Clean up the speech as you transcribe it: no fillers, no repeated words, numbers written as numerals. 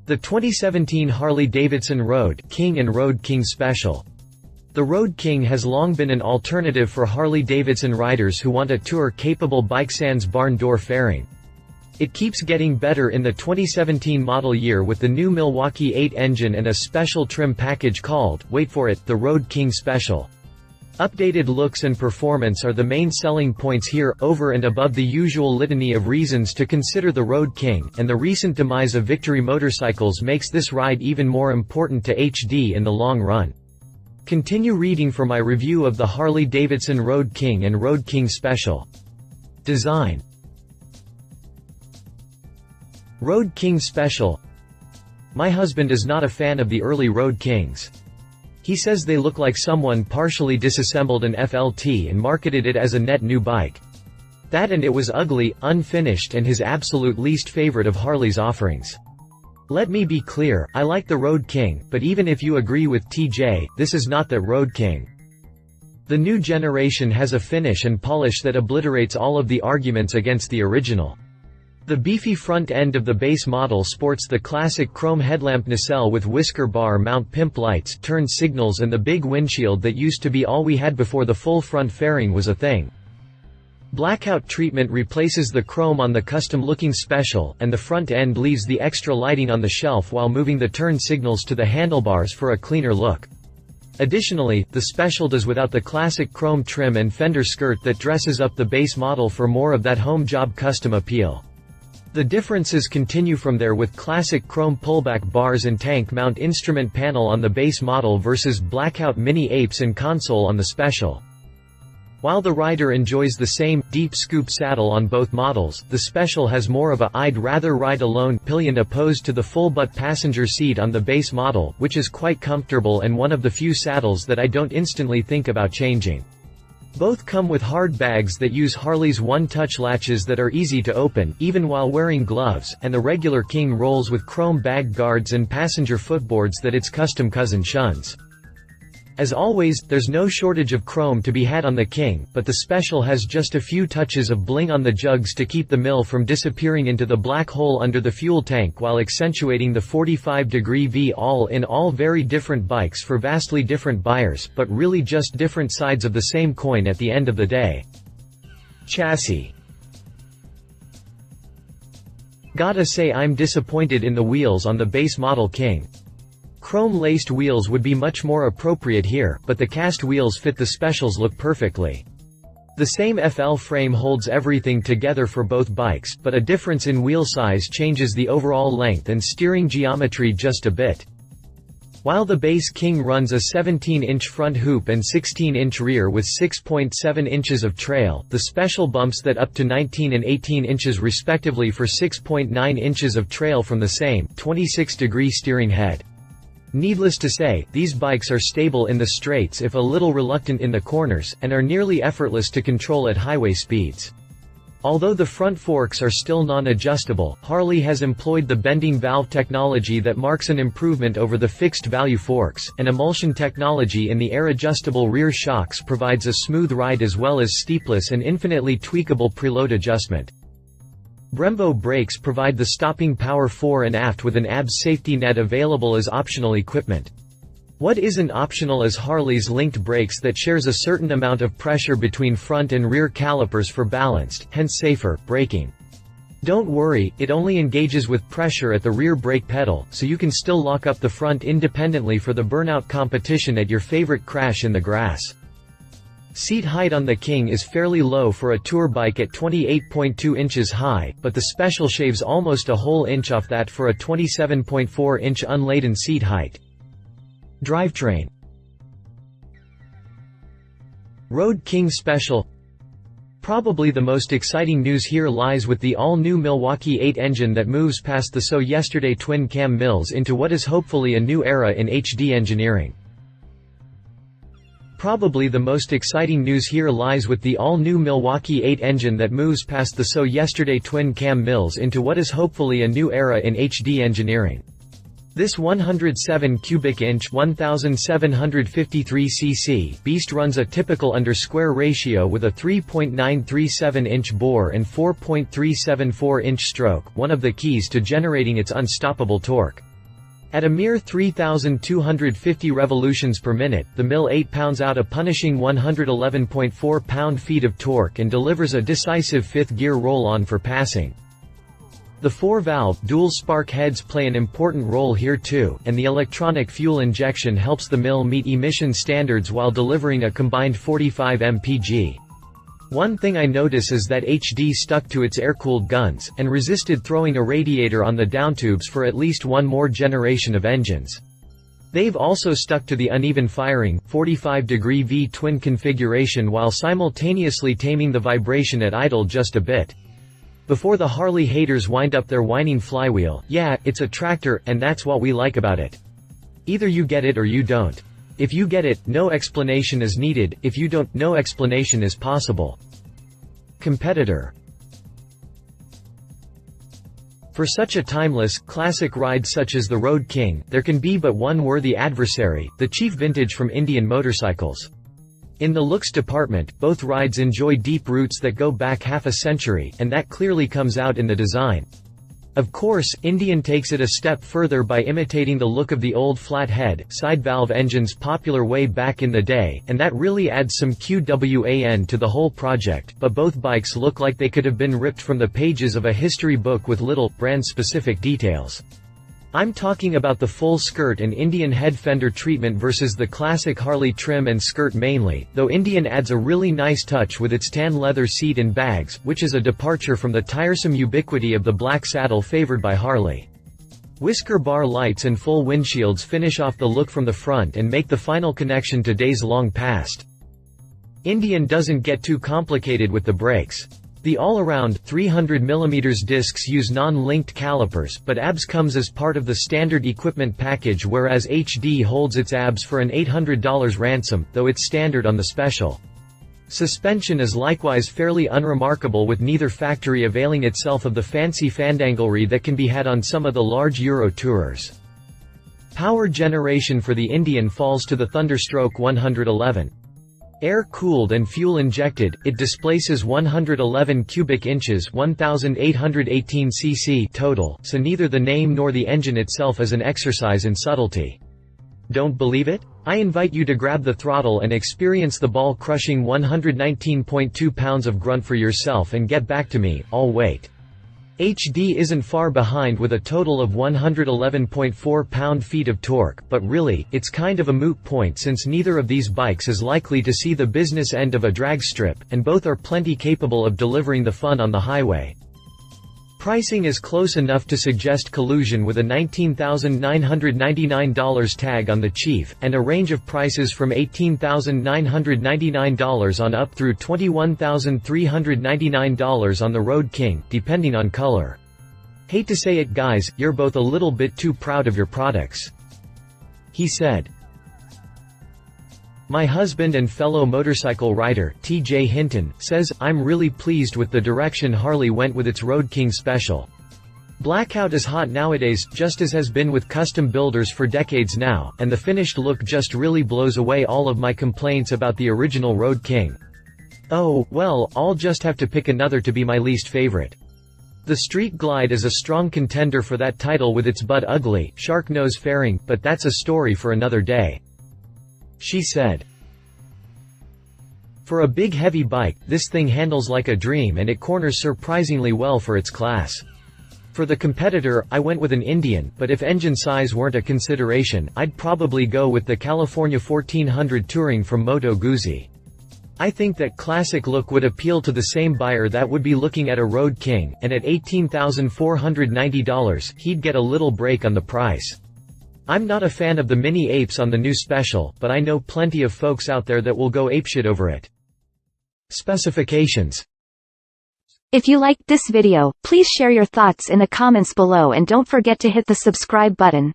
The 2017 Harley-Davidson Road King and Road King Special. The Road King has long been an alternative for Harley-Davidson riders who want a tour-capable bike sans barn door fairing. It keeps getting better in the 2017 model year with the new Milwaukee-Eight engine and a special trim package called, wait for it, the Road King Special. Updated looks and performance are the main selling points here, over and above the usual litany of reasons to consider the Road King, and the recent demise of Victory Motorcycles makes this ride even more important to HD in the long run. Continue reading for my review of the Harley-Davidson Road King and Road King Special. Design. Road King Special. My husband is not a fan of the early Road Kings. He says they look like someone partially disassembled an FLT and marketed it as a net new bike. That and it was ugly, unfinished and his absolute least favorite of Harley's offerings. Let me be clear, I like the Road King, but even if you agree with TJ, this is not that Road King. The new generation has a finish and polish that obliterates all of the arguments against the original. The beefy front end of the base model sports the classic chrome headlamp nacelle with whisker bar mount pimp lights, turn signals and the big windshield that used to be all we had before the full front fairing was a thing. Blackout treatment replaces the chrome on the custom-looking Special, and the front end leaves the extra lighting on the shelf while moving the turn signals to the handlebars for a cleaner look. Additionally, the Special does without the classic chrome trim and fender skirt that dresses up the base model for more of that home job custom appeal. The differences continue from there with classic chrome pullback bars and tank mount instrument panel on the base model versus blackout mini apes and console on the Special. While the rider enjoys the same, deep scoop saddle on both models, the Special has more of a "I'd rather ride alone" pillion opposed to the full-butt passenger seat on the base model, which is quite comfortable and one of the few saddles that I don't instantly think about changing. Both come with hard bags that use Harley's one-touch latches that are easy to open, even while wearing gloves, and the regular King rolls with chrome bag guards and passenger footboards that its custom cousin shuns. As always, there's no shortage of chrome to be had on the King, but the Special has just a few touches of bling on the jugs to keep the mill from disappearing into the black hole under the fuel tank while accentuating the 45-degree V. All in all, very different bikes for vastly different buyers, but really just different sides of the same coin at the end of the day. Chassis. Gotta say I'm disappointed in the wheels on the base model King. Chrome-laced wheels would be much more appropriate here, but the cast wheels fit the Special's look perfectly. The same FL frame holds everything together for both bikes, but a difference in wheel size changes the overall length and steering geometry just a bit. While the base King runs a 17-inch front hoop and 16-inch rear with 6.7 inches of trail, the Special bumps that up to 19 and 18 inches respectively for 6.9 inches of trail from the same, 26-degree steering head. Needless to say, these bikes are stable in the straights if a little reluctant in the corners, and are nearly effortless to control at highway speeds. Although the front forks are still non-adjustable, Harley has employed the bending valve technology that marks an improvement over the fixed-value forks, and emulsion technology in the air-adjustable rear shocks provides a smooth ride as well as steepless and infinitely tweakable preload adjustment. Brembo brakes provide the stopping power fore and aft with an ABS safety net available as optional equipment. What isn't optional is Harley's linked brakes that shares a certain amount of pressure between front and rear calipers for balanced, hence safer, braking. Don't worry, it only engages with pressure at the rear brake pedal, so you can still lock up the front independently for the burnout competition at your favorite crash in the grass. Seat height on the King is fairly low for a tour bike at 28.2 inches high, but the Special shaves almost a whole inch off that for a 27.4-inch unladen seat height. Drivetrain. Road King Special. Probably the most exciting news here lies with the all-new Milwaukee-Eight engine that moves past the so-yesterday twin-cam mills into what is hopefully a new era in HD engineering. Probably the most exciting news here lies with the all-new Milwaukee-Eight engine that moves past the so-yesterday twin-cam mills into what is hopefully a new era in HD engineering. This 107 cubic inch 1753 cc beast runs a typical under-square ratio with a 3.937-inch bore and 4.374-inch stroke, one of the keys to generating its unstoppable torque. At a mere 3,250 revolutions per minute, the Milwaukee-Eight pounds out a punishing 111.4 pound-feet of torque and delivers a decisive fifth-gear roll-on for passing. The 4-valve, dual-spark heads play an important role here too, and the electronic fuel injection helps the mill meet emission standards while delivering a combined 45 mpg. One thing I notice is that HD stuck to its air-cooled guns, and resisted throwing a radiator on the downtubes for at least one more generation of engines. They've also stuck to the uneven firing, 45-degree V-twin configuration while simultaneously taming the vibration at idle just a bit. Before the Harley haters wind up their whining flywheel, yeah, it's a tractor, and that's what we like about it. Either you get it or you don't. If you get it, no explanation is needed, if you don't, no explanation is possible. Competitor. For such a timeless, classic ride such as the Road King, there can be but one worthy adversary, the chief vintage from Indian motorcycles. In the looks department, both rides enjoy deep roots that go back half a century, and that clearly comes out in the design. Of course, Indian takes it a step further by imitating the look of the old flathead, side-valve engines popular way back in the day, and that really adds some QWAN to the whole project, but both bikes look like they could have been ripped from the pages of a history book with little, brand-specific details. I'm talking about the full skirt and Indian head fender treatment versus the classic Harley trim and skirt mainly, though Indian adds a really nice touch with its tan leather seat and bags, which is a departure from the tiresome ubiquity of the black saddle favored by Harley. Whisker bar lights and full windshields finish off the look from the front and make the final connection to days long past. Indian doesn't get too complicated with the brakes. The all-around, 300mm discs use non-linked calipers, but ABS comes as part of the standard equipment package whereas HD holds its ABS for an $800 ransom, though it's standard on the special. Suspension is likewise fairly unremarkable with neither factory availing itself of the fancy fandanglery that can be had on some of the large Euro Tourers. Power generation for the Indian falls to the Thunderstroke 111. Air-cooled and fuel-injected, it displaces 111 cubic inches 1,818 cc total, so neither the name nor the engine itself is an exercise in subtlety. Don't believe it? I invite you to grab the throttle and experience the ball-crushing 119.2 pounds of grunt for yourself and get back to me, I'll wait. HD isn't far behind with a total of 111.4 pound-feet of torque, but really, it's kind of a moot point since neither of these bikes is likely to see the business end of a drag strip, and both are plenty capable of delivering the fun on the highway. Pricing is close enough to suggest collusion with a $19,999 tag on the Chief, and a range of prices from $18,999 on up through $21,399 on the Road King, depending on color. Hate to say it guys, you're both a little bit too proud of your products. He said. My husband and fellow motorcycle rider, TJ Hinton, says, I'm really pleased with the direction Harley went with its Road King special. Blackout is hot nowadays, just as has been with custom builders for decades now, and the finished look just really blows away all of my complaints about the original Road King. Oh, well, I'll just have to pick another to be my least favorite. The Street Glide is a strong contender for that title with its butt ugly, shark nose fairing, but that's a story for another day. She said. For a big heavy bike, this thing handles like a dream and it corners surprisingly well for its class. For the competitor, I went with an Indian, but if engine size weren't a consideration, I'd probably go with the California 1400 Touring from Moto Guzzi. I think that classic look would appeal to the same buyer that would be looking at a Road King, and at $18,490, he'd get a little break on the price. I'm not a fan of the mini apes on the new special, but I know plenty of folks out there that will go apeshit over it. Specifications. If you liked this video, please share your thoughts in the comments below and don't forget to hit the subscribe button.